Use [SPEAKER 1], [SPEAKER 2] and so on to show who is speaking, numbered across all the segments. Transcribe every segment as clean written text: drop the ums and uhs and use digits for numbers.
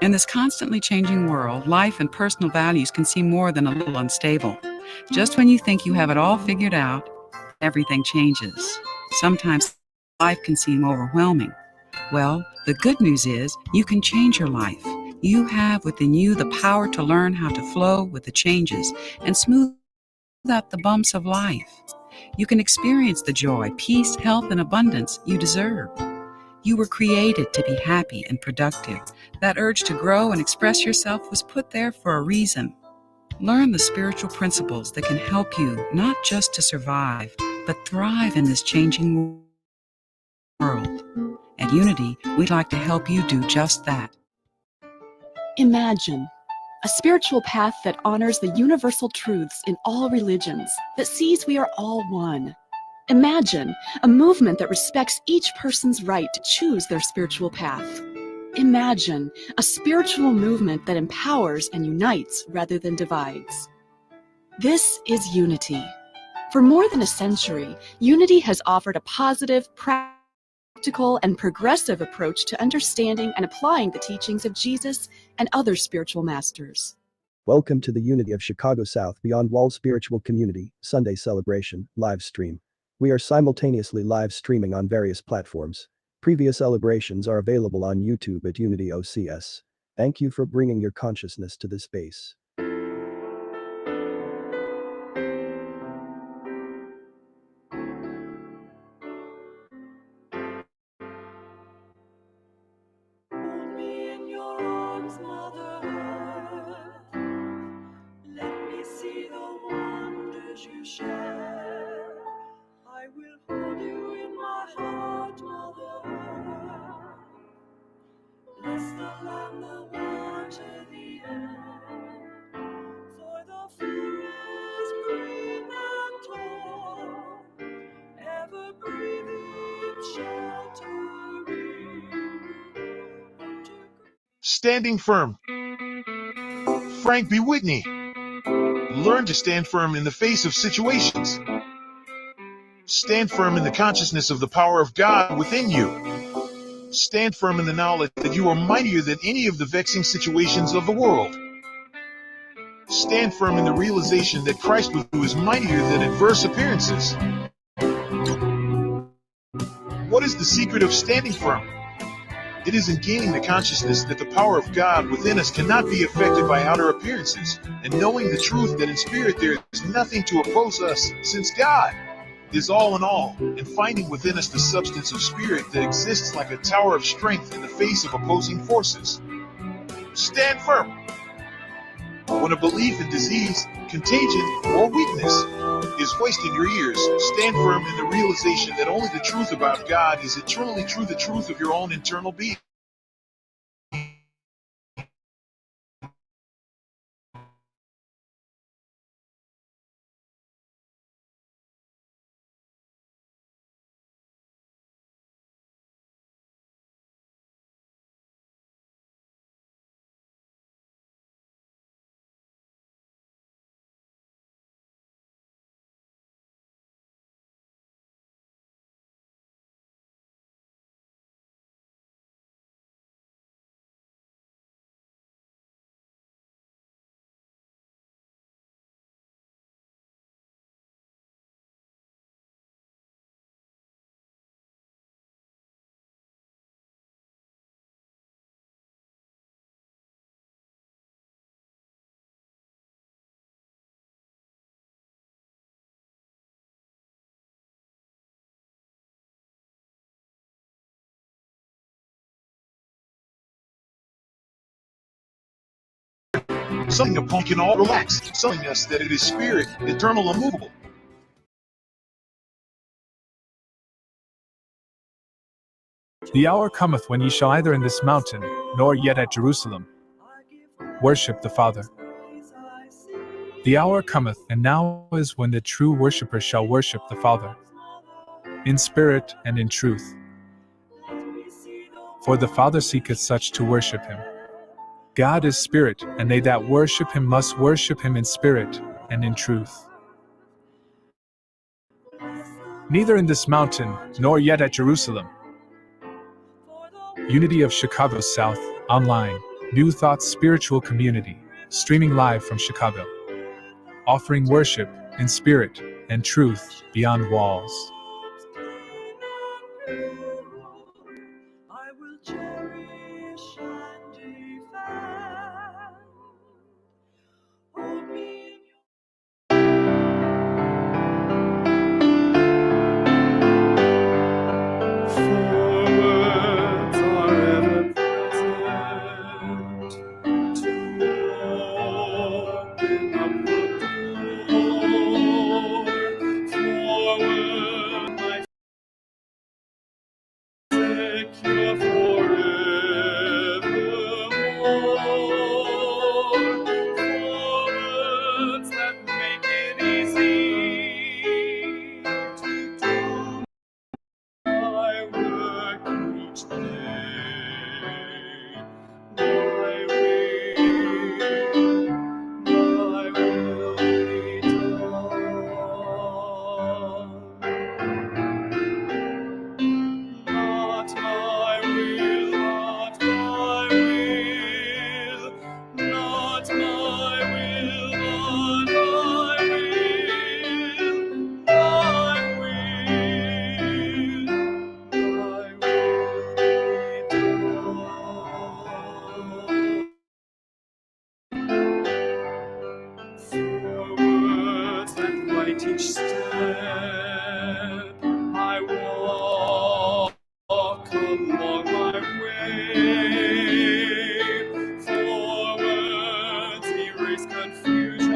[SPEAKER 1] In this constantly changing world, life and personal values can seem more than a little unstable. Just when you think you have it all figured out, everything changes. Sometimes life can seem overwhelming. Well, the good news is you can change your life. You have within you the power to learn how to flow with the changes and smooth out the bumps of life. You can experience the joy, peace, health, and abundance you deserve. You were created to be happy and productive. That urge to grow and express yourself was put there for a reason. Learn the spiritual principles that can help you not just to survive, but thrive in this changing world. At Unity, we'd like to help you do just that.
[SPEAKER 2] Imagine a spiritual path that honors the universal truths in all religions, that sees we are all one. Imagine a movement that respects each person's right to choose their spiritual path. Imagine a spiritual movement that empowers and unites rather than divides. This is Unity. For more than a century, Unity has offered a positive, practical, and progressive approach to understanding and applying the teachings of Jesus and other spiritual masters.
[SPEAKER 3] Welcome to the Unity of Chicago South Beyond Walls Spiritual Community Sunday Celebration live stream. We are simultaneously live streaming on various platforms. Previous celebrations are available on YouTube at Unity OCS. Thank you for bringing your consciousness to this space.
[SPEAKER 4] I will hold you in my heart, Mother Earth. Bless the land, the water, the air. For the forest green and tall, ever breathing, sheltering.
[SPEAKER 5] Standing firm. Frank B. Whitney. Learn to stand firm in the face of situations. Stand firm in the consciousness of the power of God within you. Stand firm in the knowledge that you are mightier than any of the vexing situations of the world. Stand firm in the realization that Christ with you is mightier than adverse appearances. What is the secret of standing firm? It is in gaining the consciousness that the power of God within us cannot be affected by outer appearances, and knowing the truth that in spirit there is nothing to oppose us, since God is all in all, and finding within us the substance of spirit that exists like a tower of strength in the face of opposing forces. Stand firm. When a belief in disease, contagion, or weakness is voiced in your ears, stand firm in the realization that only the truth about God is eternally true, the truth of your own internal being. Something upon we can all relax, telling us that it is spirit, eternal, immovable.
[SPEAKER 6] The hour cometh when ye shall either in this mountain, nor yet at Jerusalem, worship the Father. The hour cometh, and now is when the true worshipper shall worship the Father, in spirit and in truth. For the Father seeketh such to worship him. God is spirit, and they that worship him must worship him in spirit and in truth. Neither in this mountain, nor yet at Jerusalem. Unity of Chicago South, online, New Thoughts Spiritual Community, streaming live from Chicago, offering worship in spirit and truth beyond walls.
[SPEAKER 4] I will cherish and defend. Hold me in your
[SPEAKER 7] Words are ever present to open up the door. Forward, my secure forevermore. Forwards that make it easy to do my work each day. My will be done. Not my will, not my will, not my will, but thy will, thy will, thy will be done. Forwards that light each step I walk along my way. Forwards erase confusion.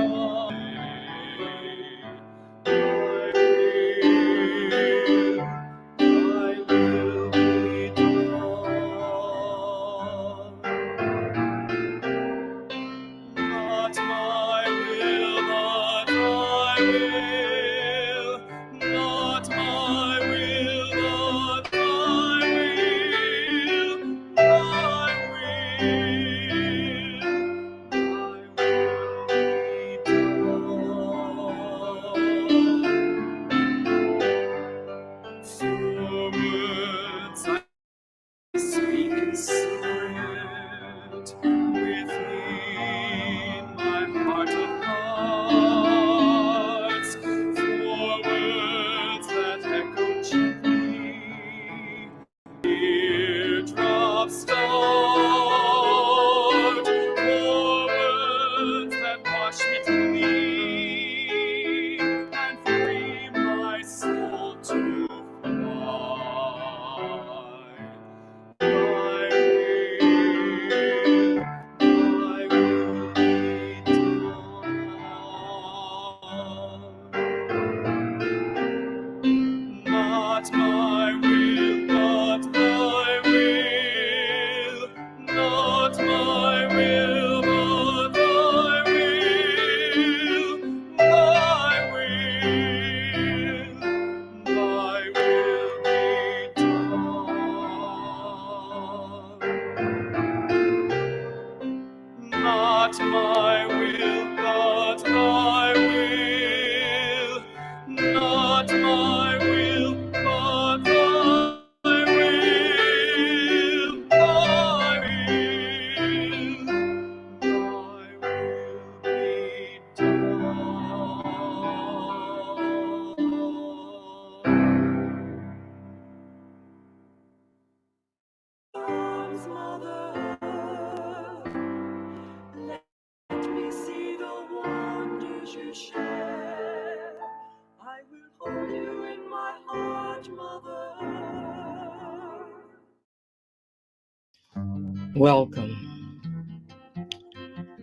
[SPEAKER 7] My will be done. Not my will, but thy will. Not my will, but thy will. Thy will. Thy will be done. Forwards I speak in secret within my heart of hearts, for words that echo gently, teardrops start, for words that wash me clean and free my soul to fly. My will be done. Not my will, but thy will. Not my will, but thy will. Thy will. Thy will be done. Not my will, but thy will. Not my will, but thy will. Thy will. Thy will be done.
[SPEAKER 4] arms, Mother Earth. Let me see the wonders you share. I will hold you in my heart, Mother Earth.
[SPEAKER 8] Welcome.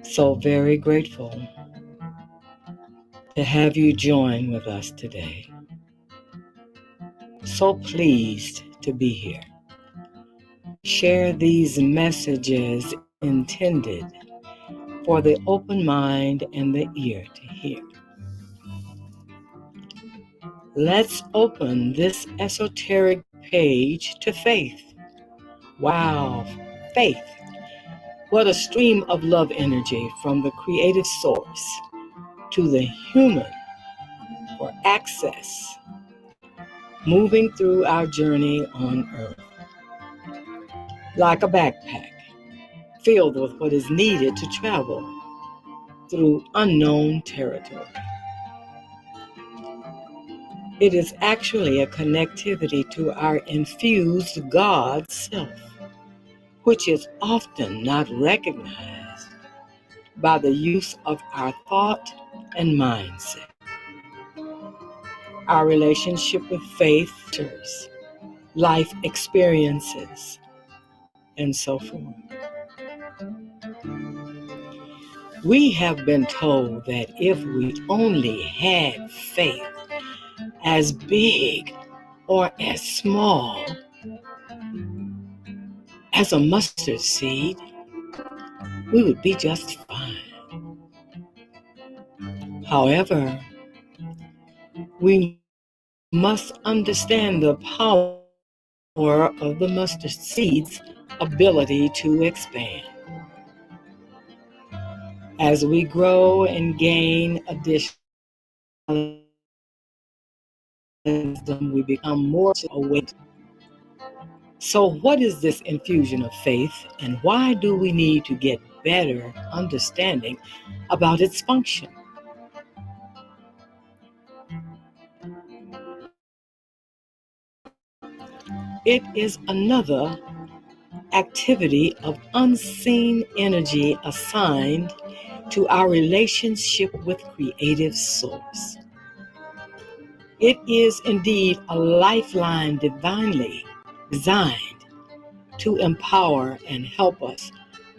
[SPEAKER 8] So very grateful to have you join with us today. So pleased to be here. Share these messages intended for the open mind and the ear to hear. Let's open this esoteric page to faith. Wow, faith. What a stream of love energy from the creative source to the human for access, moving through our journey on earth. Like a backpack, filled with what is needed to travel through unknown territory. It is actually a connectivity to our infused God self, which is often not recognized by the use of our thought and mindset. Our relationship with faith, life experiences, and so forth. We have been told that if we only had faith as big or as small as a mustard seed, we would be just fine. However, we must understand the power of the mustard seed's ability to expand. As we grow and gain additional wisdom, we become more awake. So what is this infusion of faith, and why do we need to get better understanding about its function? It is another activity of unseen energy assigned to our relationship with Creative Source. It is indeed a lifeline divinely designed to empower and help us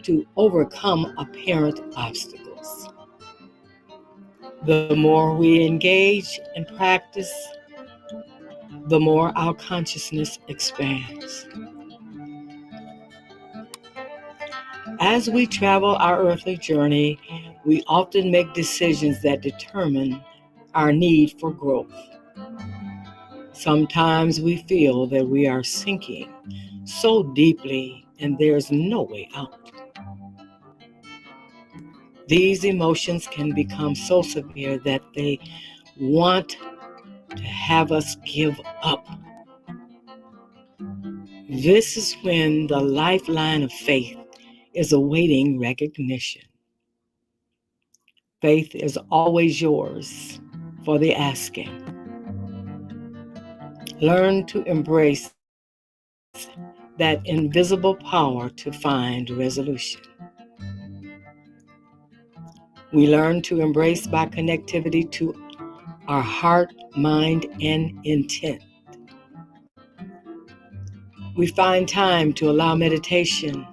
[SPEAKER 8] to overcome apparent obstacles. The more we engage and practice, the more our consciousness expands. As we travel our earthly journey, we often make decisions that determine our need for growth. Sometimes we feel that we are sinking so deeply and there's no way out. These emotions can become so severe that they want to have us give up. This is when the lifeline of faith is awaiting recognition. Faith is always yours for the asking. Learn to embrace that invisible power to find resolution. We learn to embrace by connectivity to our heart, mind, and intent. We find time to allow meditation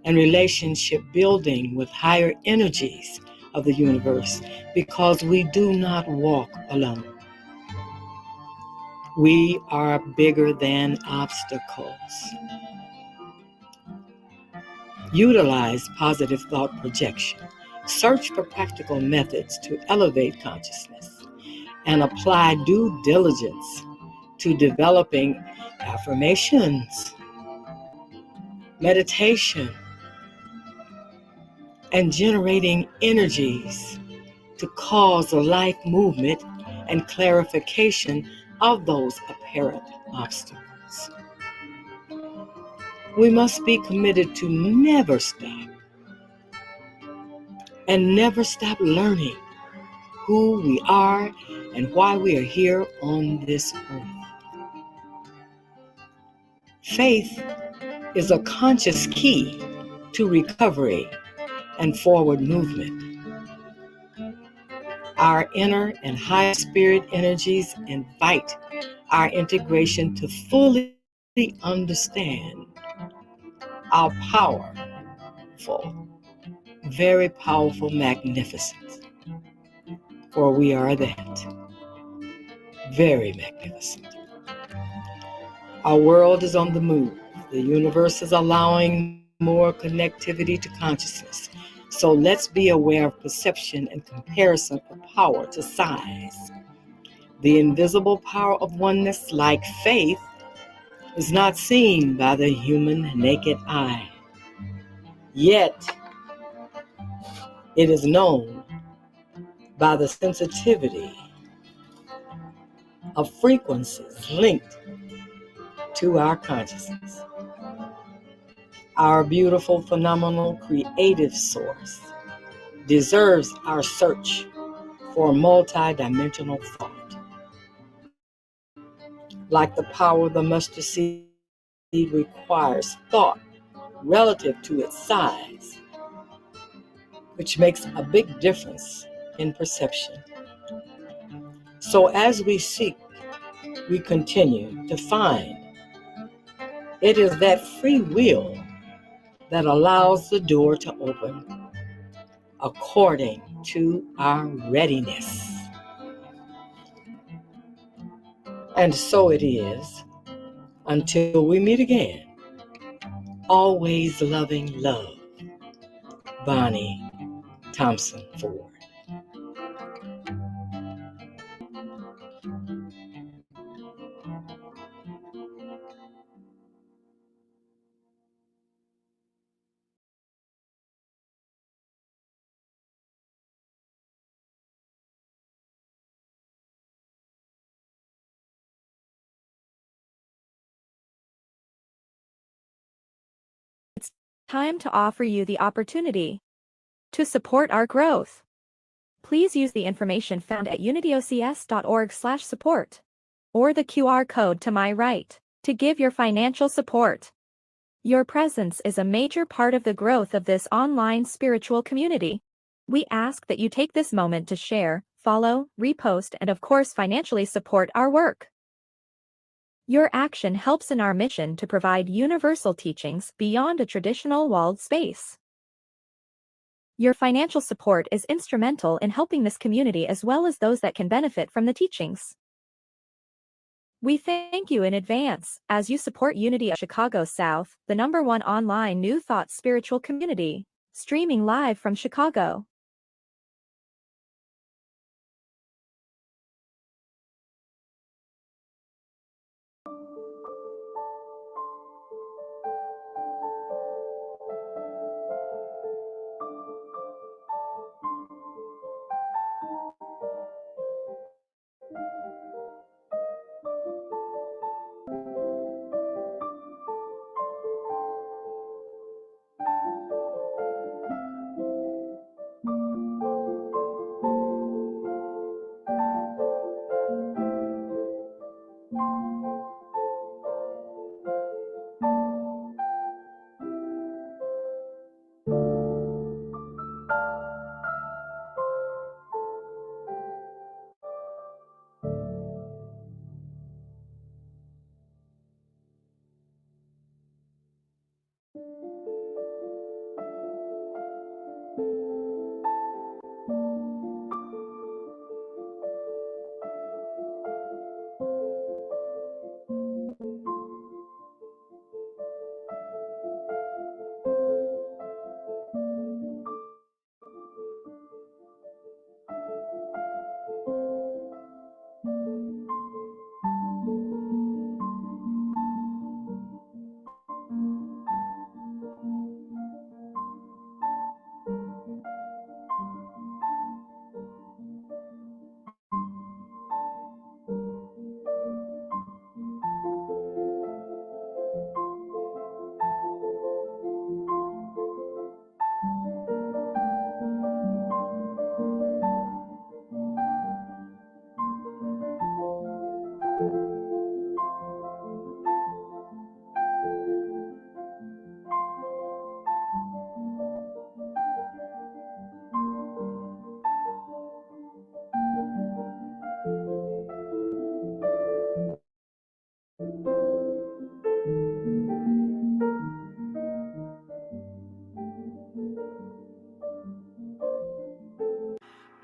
[SPEAKER 8] and relationship building with higher energies of the universe because we do not walk alone. We are bigger than obstacles. Utilize positive thought projection. Search for practical methods to elevate consciousness and apply due diligence to developing affirmations, meditation, and generating energies to cause a life movement and clarification of those apparent obstacles. We must be committed to never stop and never stop learning who we are and why we are here on this earth. Faith is a conscious key to recovery and forward movement. Our inner and higher spirit energies invite our integration to fully understand our powerful, very powerful magnificence. For we are that, very magnificent. Our world is on the move. The universe is allowing more connectivity to consciousness. So let's be aware of perception and comparison of power to size. The invisible power of oneness, like faith, is not seen by the human naked eye. Yet, it is known by the sensitivity of frequencies linked to our consciousness. Our beautiful, phenomenal, creative source deserves our search for multidimensional thought. Like the power of the mustard seed requires thought relative to its size, which makes a big difference in perception. So as we seek, we continue to find. It is that free will that allows the door to open according to our readiness. And so it is until we meet again. Always loving love. Bonnie Thompson Ford.
[SPEAKER 9] Time to offer you the opportunity to support our growth. Please use the information found at unityocs.org/support or the QR code to my right to give your financial support. Your presence is a major part of the growth of this online spiritual community. We ask that you take this moment to share, follow, repost, and of course financially support our work. Your action helps in our mission to provide universal teachings beyond a traditional walled space. Your financial support is instrumental in helping this community as well as those that can benefit from the teachings. We thank you in advance as you support Unity of Chicago South, the #1 online New Thought spiritual community, streaming live from Chicago.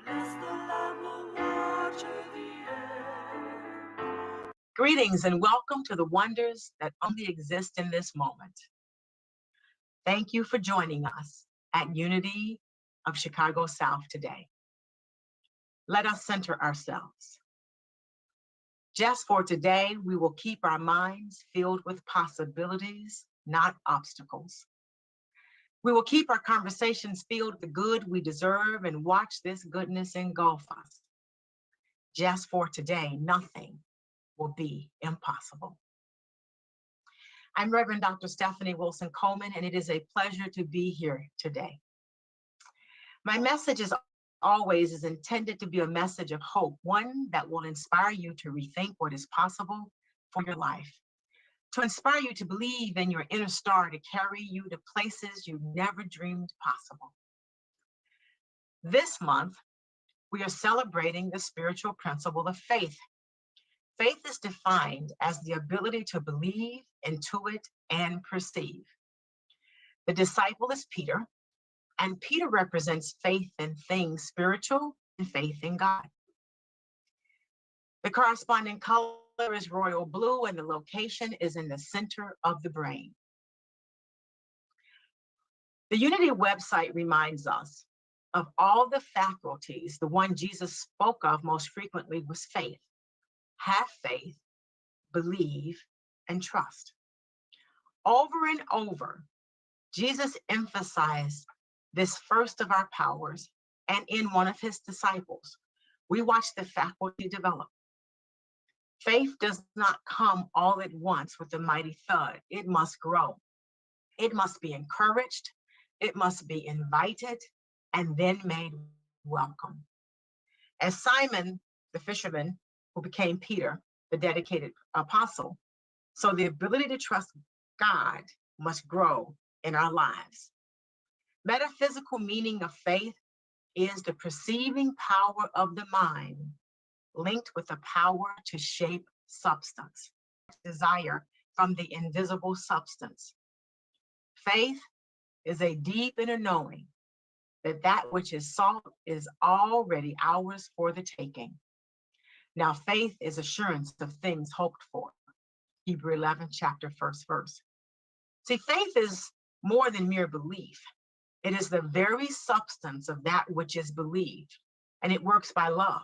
[SPEAKER 4] Bless the Lamb who water the air.
[SPEAKER 10] Greetings and welcome to the wonders that only exist in this moment. Thank you for joining us at Unity of Chicago South today. Let us center ourselves. Just for today, we will keep our minds filled with possibilities, not obstacles. We will keep our conversations filled with the good we deserve and watch this goodness engulf us. Just for today, nothing will be impossible. I'm Reverend Dr. Stephanie Wilson Coleman, and it is a pleasure to be here today. My message is always is intended to be a message of hope, one that will inspire you to rethink what is possible for your life, to inspire you to believe in your inner star to carry you to places you never dreamed possible. This month, we are celebrating the spiritual principle of faith. Faith is defined as the ability to believe, intuit, and perceive. The disciple is Peter, and Peter represents faith in things spiritual and faith in God. The corresponding color is royal blue, and the location is in the center of the brain. The Unity website reminds us of all the faculties. The one Jesus spoke of most frequently was faith. Have faith, believe, and trust. Over and over, Jesus emphasized this first of our powers, and in one of his disciples, we watch the faculty develop. Faith does not come all at once with a mighty thud. It must grow. It must be encouraged. It must be invited and then made welcome. As Simon, the fisherman, who became Peter, the dedicated apostle, so the ability to trust God must grow in our lives. Metaphysical meaning of faith is the perceiving power of the mind linked with the power to shape substance, desire from the invisible substance. Faith is a deep inner knowing that which is sought is already ours for the taking. Now, faith is assurance of things hoped for. Hebrew 11, chapter 1st verse. See, faith is more than mere belief. It is the very substance of that which is believed, and it works by love.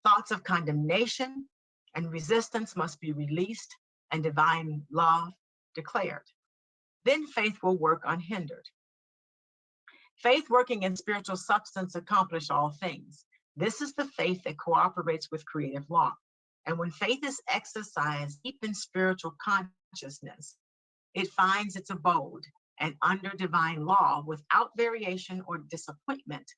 [SPEAKER 10] Thoughts of condemnation and resistance must be released and divine love declared. Then faith will work unhindered. Faith working in spiritual substance accomplish all things. This is the faith that cooperates with creative law. And when faith is exercised deep in spiritual consciousness, it finds its abode, and under divine law, without variation or disappointment,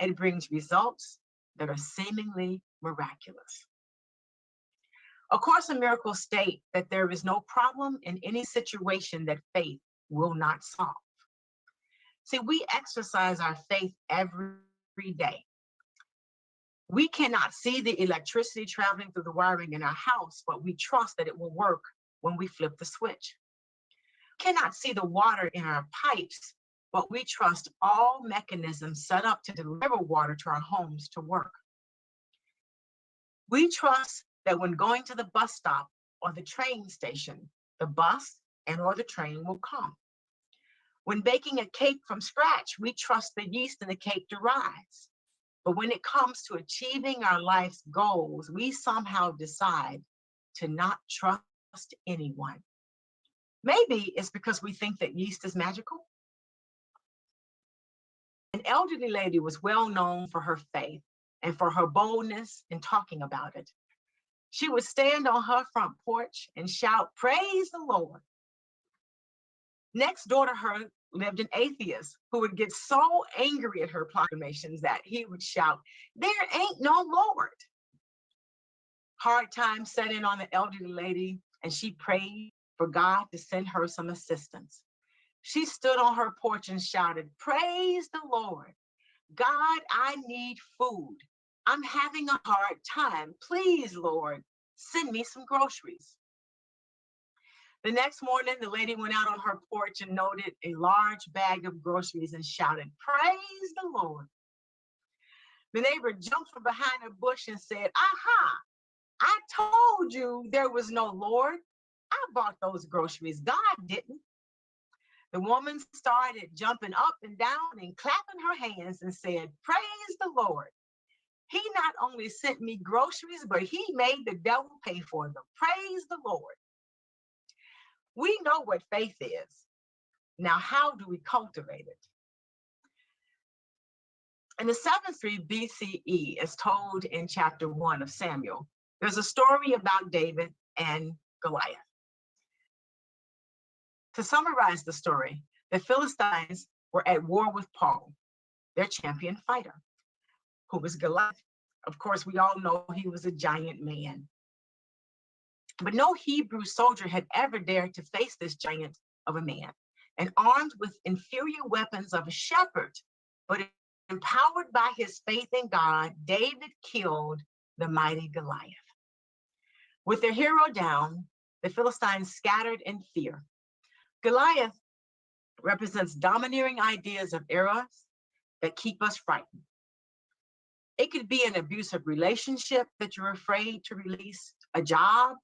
[SPEAKER 10] it brings results that are seemingly miraculous. A Course in Miracles state that there is no problem in any situation that faith will not solve. See, we exercise our faith every day. We cannot see the electricity traveling through the wiring in our house, but we trust that it will work when we flip the switch. We cannot see the water in our pipes, but we trust all mechanisms set up to deliver water to our homes to work. We trust that when going to the bus stop or the train station, the bus and or the train will come. When baking a cake from scratch, we trust the yeast in the cake to rise. But when it comes to achieving our life's goals, we somehow decide to not trust anyone. Maybe it's because we think that yeast is magical. An elderly lady was well known for her faith and for her boldness in talking about it. She would stand on her front porch and shout, "Praise the Lord." Next door to her lived an atheist who would get so angry at her proclamations that he would shout, "There ain't no Lord." Hard times set in on the elderly lady, and she prayed for God to send her some assistance. She stood on her porch and shouted, "Praise the Lord. God, I need food. I'm having a hard time. Please, Lord, send me some groceries." The next morning, the lady went out on her porch and noted a large bag of groceries and shouted, "Praise the Lord." The neighbor jumped from behind a bush and said, "Aha, I told you there was no Lord. I bought those groceries. God didn't." The woman started jumping up and down and clapping her hands and said, "Praise the Lord. He not only sent me groceries, but he made the devil pay for them. Praise the Lord." We know what faith is. Now, how do we cultivate it? In the 7th century BCE, as told in chapter 1 of Samuel, there's a story about David and Goliath. To summarize the story, the Philistines were at war with Paul, their champion fighter, who was Goliath. Of course, we all know he was a giant man. But no Hebrew soldier had ever dared to face this giant of a man. And armed with inferior weapons of a shepherd, but empowered by his faith in God, David killed the mighty Goliath. With their hero down, the Philistines scattered in fear. Goliath represents domineering ideas of eros that keep us frightened. It could be an abusive relationship that you're afraid to release, a job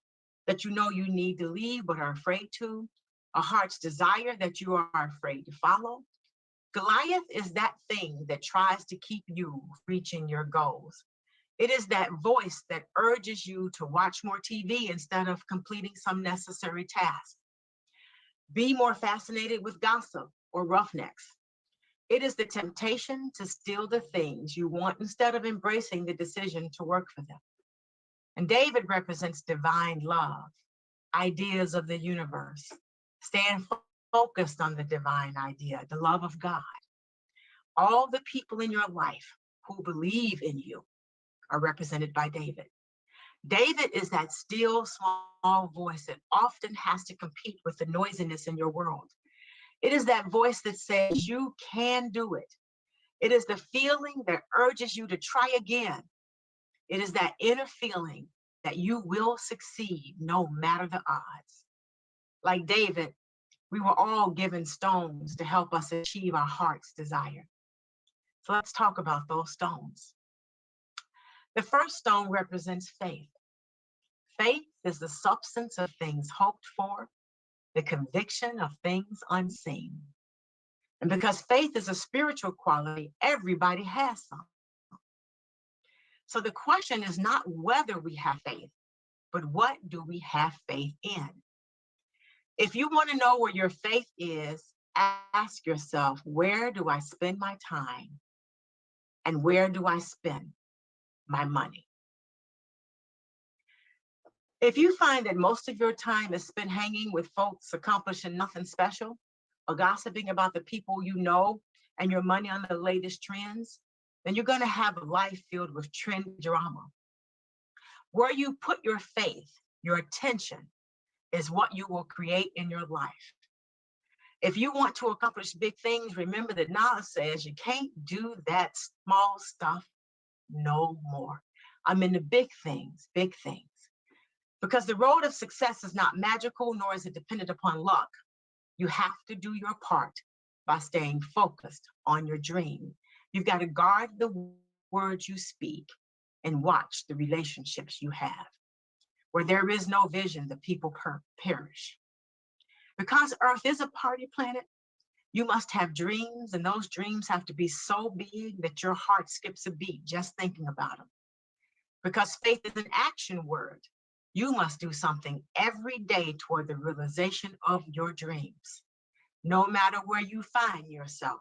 [SPEAKER 10] that you know you need to leave but are afraid to, a heart's desire that you are afraid to follow. Goliath is that thing that tries to keep you reaching your goals. It is that voice that urges you to watch more TV instead of completing some necessary task. Be more fascinated with gossip or roughnecks. It is the temptation to steal the things you want instead of embracing the decision to work for them. And David represents divine love, ideas of the universe. Stand focused on the divine idea, the love of God. All the people in your life who believe in you are represented by David. David is that still small voice that often has to compete with the noisiness in your world. It is that voice that says you can do it. It is the feeling that urges you to try again. It is that inner feeling that you will succeed no matter the odds. Like David, we were all given stones to help us achieve our heart's desire. So let's talk about those stones. The first stone represents faith. Faith is the substance of things hoped for, the conviction of things unseen. And because faith is a spiritual quality, everybody has some. So the question is not whether we have faith, but what do we have faith in? If you want to know where your faith is, ask yourself, where do I spend my time? And where do I spend my money? If you find that most of your time is spent hanging with folks accomplishing nothing special, or gossiping about the people you know and your money on the latest trends, then you're going to have a life filled with trend drama. Where you put your faith, your attention, is what you will create in your life. If you want to accomplish big things, remember that knowledge says you can't do that small stuff no more. I'm in the big things, big things. Because the road of success is not magical, nor is it dependent upon luck. You have to do your part by staying focused on your dream. You've got to guard the words you speak and watch the relationships you have. Where there is no vision, the people perish. Because Earth is a party planet, you must have dreams, and those dreams have to be so big that your heart skips a beat just thinking about them. Because faith is an action word, you must do something every day toward the realization of your dreams. No matter where you find yourself,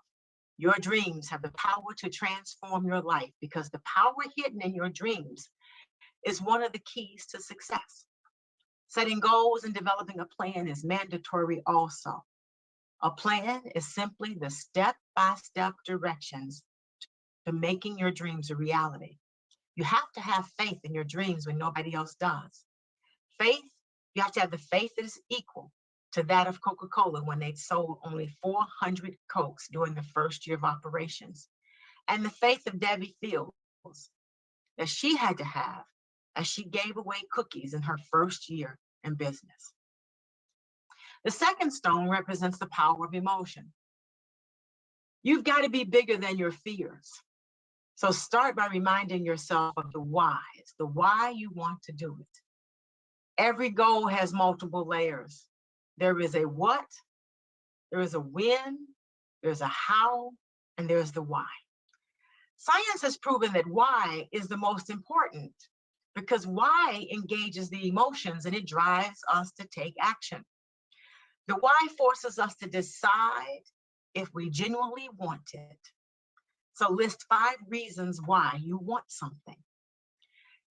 [SPEAKER 10] your dreams have the power to transform your life, because the power hidden in your dreams is one of the keys to success. Setting goals and developing a plan is mandatory also. A plan is simply the step-by-step directions to making your dreams a reality. You have to have faith in your dreams when nobody else does. Faith, you have to have the faith that is equal to that of Coca-Cola when they sold only 400 Cokes during the first year of operations. And the faith of Debbie Fields that she had to have as she gave away cookies in her first year in business. The second stone represents the power of emotion. You've got to be bigger than your fears. So start by reminding yourself of the whys, the why you want to do it. Every goal has multiple layers. There is a what, there is a when, there's a how, and there's the why. Science has proven that why is the most important, because why engages the emotions and it drives us to take action. The why forces us to decide if we genuinely want it. So list 5 reasons why you want something.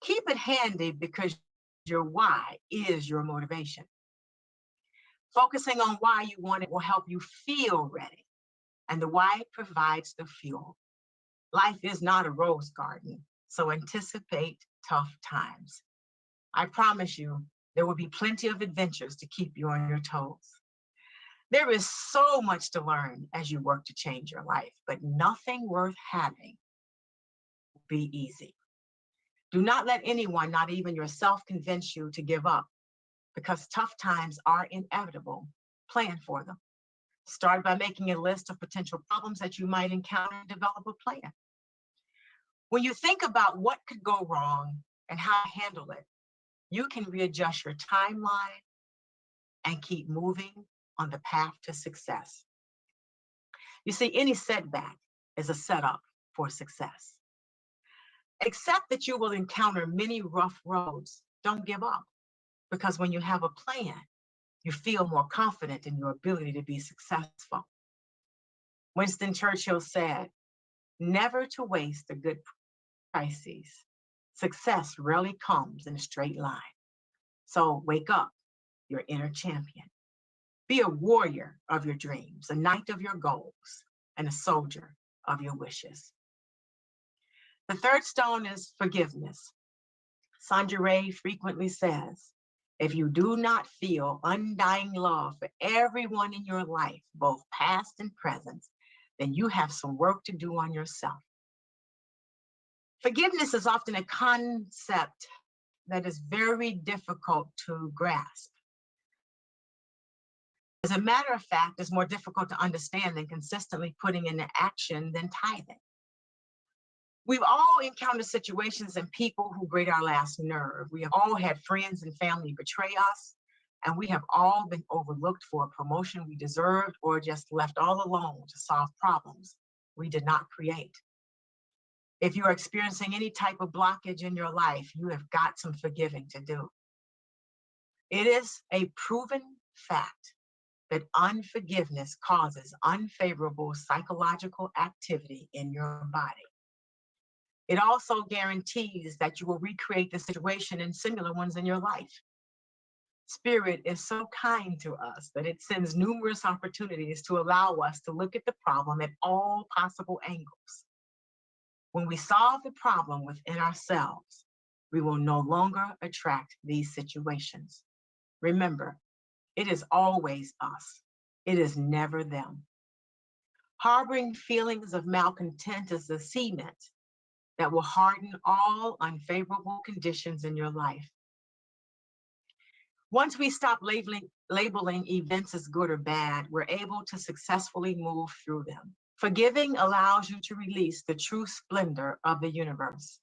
[SPEAKER 10] Keep it handy because your why is your motivation. Focusing on why you want it will help you feel ready, and the why provides the fuel. Life is not a rose garden, so anticipate tough times. I promise you, there will be plenty of adventures to keep you on your toes. There is so much to learn as you work to change your life, but nothing worth having will be easy. Do not let anyone, not even yourself, convince you to give up, because tough times are inevitable. Plan for them. Start by making a list of potential problems that you might encounter and develop a plan. When you think about what could go wrong and how to handle it, you can readjust your timeline and keep moving on the path to success. You see, any setback is a setup for success. Accept that you will encounter many rough roads. Don't give up, because when you have a plan, you feel more confident in your ability to be successful. Winston Churchill said, "Never to waste a good crisis. Success rarely comes in a straight line." So wake up, your inner champion. Be a warrior of your dreams, a knight of your goals, and a soldier of your wishes. The third stone is forgiveness. Sandra Ray frequently says, if you do not feel undying love for everyone in your life, both past and present, then you have some work to do on yourself. Forgiveness is often a concept that is very difficult to grasp. As a matter of fact, it's more difficult to understand than consistently putting into action than tithing. We've all encountered situations and people who grate our last nerve. We have all had friends and family betray us, and we have all been overlooked for a promotion we deserved or just left all alone to solve problems we did not create. If you are experiencing any type of blockage in your life, you have got some forgiving to do. It is a proven fact that unforgiveness causes unfavorable psychological activity in your body. It also guarantees that you will recreate the situation and similar ones in your life. Spirit is so kind to us that it sends numerous opportunities to allow us to look at the problem at all possible angles. When we solve the problem within ourselves, we will no longer attract these situations. Remember, it is always us. It is never them. Harboring feelings of malcontent is the cement that will harden all unfavorable conditions in your life. Once we stop labeling events as good or bad, we're able to successfully move through them. Forgiving allows you to release the true splendor of the universe.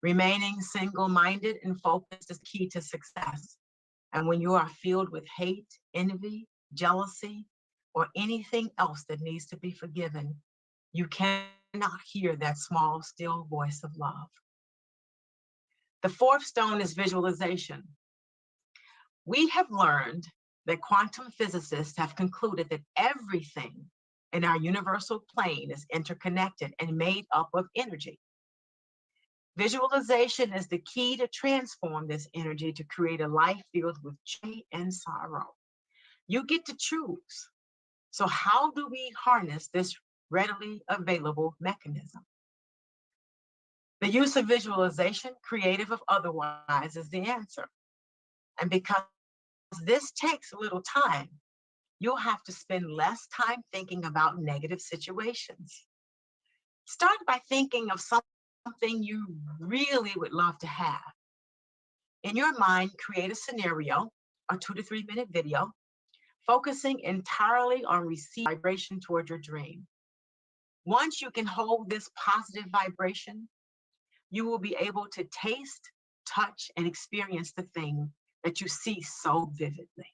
[SPEAKER 10] Remaining single-minded and focused is key to success. And when you are filled with hate, envy, jealousy, or anything else that needs to be forgiven, you cannot hear that small, still voice of love. The fourth stone is visualization. We have learned that quantum physicists have concluded that everything in our universal plane is interconnected and made up of energy. Visualization is the key to transform this energy to create a life filled with joy and sorrow. You get to choose. So how do we harness this readily available mechanism? The use of visualization, creative or otherwise, is the answer. And because this takes a little time, you'll have to spend less time thinking about negative situations. Start by thinking of something you really would love to have. In your mind, create a scenario, a 2 to 3 minute video, focusing entirely on receiving vibration toward your dream. Once you can hold this positive vibration, you will be able to taste, touch, and experience the thing that you see so vividly.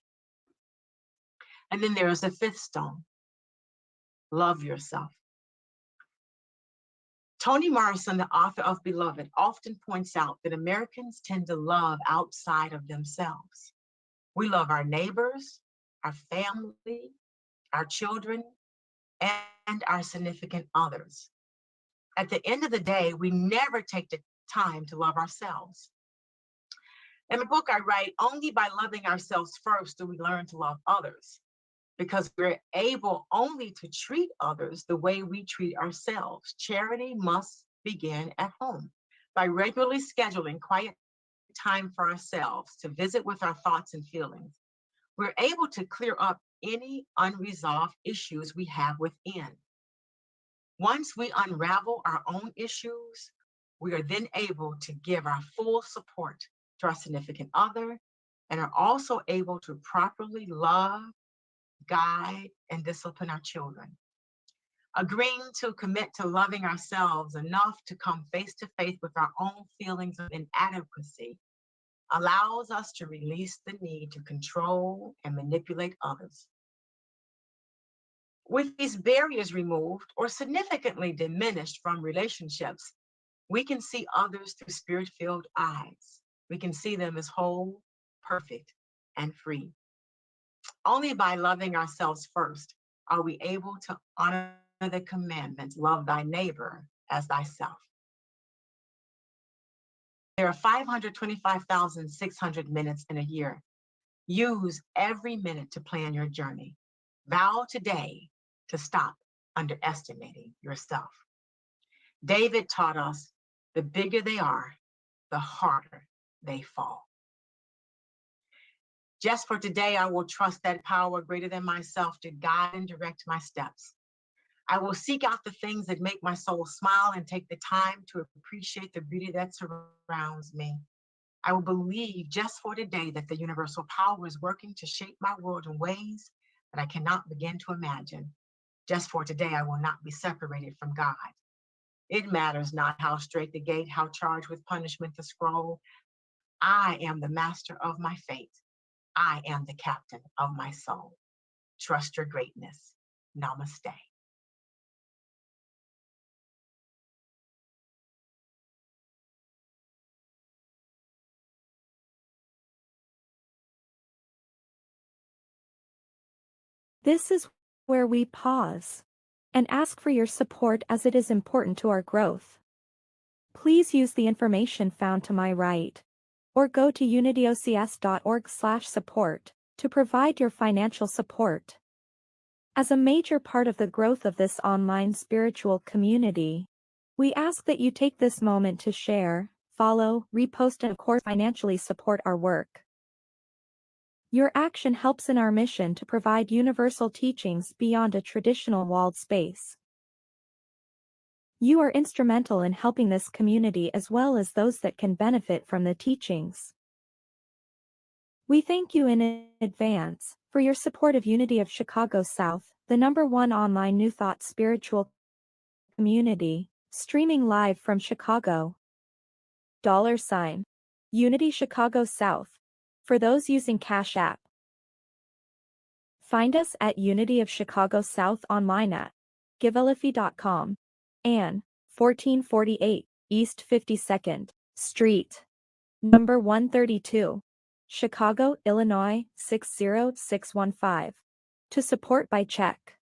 [SPEAKER 10] And then there is the fifth stone, love yourself. Toni Morrison, the author of Beloved, often points out that Americans tend to love outside of themselves. We love our neighbors, our family, our children, and our significant others. At the end of the day, we never take the time to love ourselves. In the book, I write, only by loving ourselves first do we learn to love others, because we're able only to treat others the way we treat ourselves. Charity must begin at home by regularly scheduling quiet time for ourselves to visit with our thoughts and feelings. We're able to clear up any unresolved issues we have within. Once we unravel our own issues, we are then able to give our full support to our significant other and are also able to properly love, guide, and discipline our children. Agreeing to commit to loving ourselves enough to come face to face with our own feelings of inadequacy allows us to release the need to control and manipulate others. With these barriers removed or significantly diminished from relationships, we can see others through spirit-filled eyes. We can see them as whole, perfect, and free. Only by loving ourselves first are we able to honor the commandments, love thy neighbor as thyself. There are 525,600 minutes in a year. Use every minute to plan your journey. Vow today to stop underestimating yourself. David taught us, the bigger they are, the harder they fall. Just for today, I will trust that power greater than myself to guide and direct my steps. I will seek out the things that make my soul smile and take the time to appreciate the beauty that surrounds me. I will believe just for today that the universal power is working to shape my world in ways that I cannot begin to imagine. Just for today, I will not be separated from God. It matters not how straight the gate, how charged with punishment the scroll. I am the master of my fate. I am the captain of my soul. Trust your greatness. Namaste.
[SPEAKER 9] This is where we pause and ask for your support as it is important to our growth. Please use the information found to my right, or go to unityocs.org/support to provide your financial support. As a major part of the growth of this online spiritual community, we ask that you take this moment to share, follow, repost, and of course financially support our work. Your action helps in our mission to provide universal teachings beyond a traditional walled space. You are instrumental in helping this community as well as those that can benefit from the teachings. We thank you in advance for your support of Unity of Chicago South, the #1 online New Thought spiritual community, streaming live from Chicago. $, Unity Chicago South, for those using Cash App. Find us at Unity of Chicago South online at givealifi.com and 1448 East 52nd Street, number 132, Chicago, Illinois 60615, to support by check.